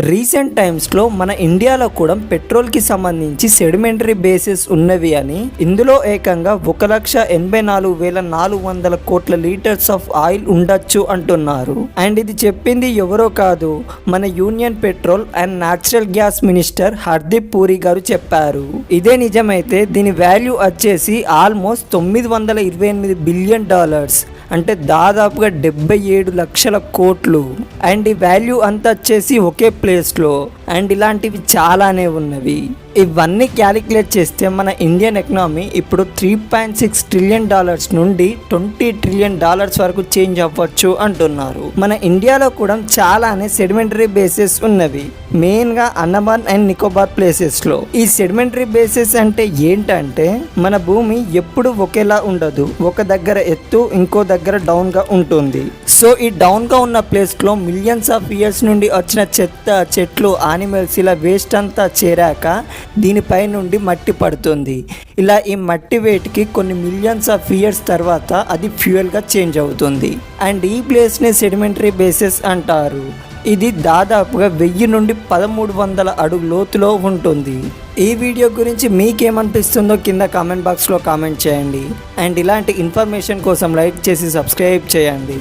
Recent టైమ్స్లో మన ఇండియాలో కూడా పెట్రోల్కి సంబంధించి సెడిమెంటరీ బేసెస్ ఉన్నవి అని, ఇందులో ఏకంగా 1,84,400 కోట్ల లీటర్స్ ఆఫ్ ఆయిల్ ఉండొచ్చు అంటున్నారు. అండ్ ఇది చెప్పింది ఎవరో కాదు, మన union petrol and natural gas minister Hardeep puri గారు చెప్పారు. ఇదే నిజమైతే దీని వాల్యూ వచ్చేసి ఆల్మోస్ట్ $928 బిలియన్, అంటే దాదాపుగా 77 లక్షల కోట్లు. అండ్ ఈ వాల్యూ అంతా వచ్చేసి ఒకే ప్లేస్లో. అండ్ ఇలాంటివి చాలానే ఉన్నవి. ఇవన్నీ క్యాలిక్యులేట్ చేస్తే మన ఇండియన్ ఎకనామీ ఇప్పుడు $3.6 ట్రిలియన్ నుండి $20 ట్రిలియన్ వరకు చేంజ్ అవ్వచ్చు అంటున్నారు. మన ఇండియాలో కూడా చాలానే సెడిమెంటరీ బేసెస్ ఉన్నవి, మెయిన్గా అండమాన్ అండ్ నికోబార్ ప్లేసెస్లో. ఈ సెడిమెంటరీ బేసెస్ అంటే ఏంటంటే, మన భూమి ఎప్పుడు ఒకేలా ఉండదు, ఒక దగ్గర ఎత్తు ఇంకో దగ్గర డౌన్గా ఉంటుంది. సో ఈ డౌన్గా ఉన్న ప్లేస్లో మిలియన్స్ ఆఫ్ ఇయర్స్ నుండి వచ్చిన చెత్త, చెట్లు, యానిమల్స్ ఇలా వేస్ట్ అంతా చేరాక దీనిపై నుండి మట్టి పడుతుంది. ఇలా ఈ మట్టి వేటికి కొన్ని మిలియన్స్ ఆఫ్ ఇయర్స్ తర్వాత అది ఫ్యూయల్గా చేంజ్ అవుతుంది. అండ్ ఈ ప్లేస్ని సెడిమెంటరీ బేసెస్ అంటారు. ఇది దాదాపుగా 1000 నుండి 1300 అడుగు లోతులో ఉంటుంది. ఈ వీడియో గురించి మీకేమనిపిస్తుందో కింద కామెంట్ బాక్స్లో కామెంట్ చేయండి. అండ్ ఇలాంటి ఇన్ఫర్మేషన్ కోసం లైక్ చేసి సబ్స్క్రైబ్ చేయండి.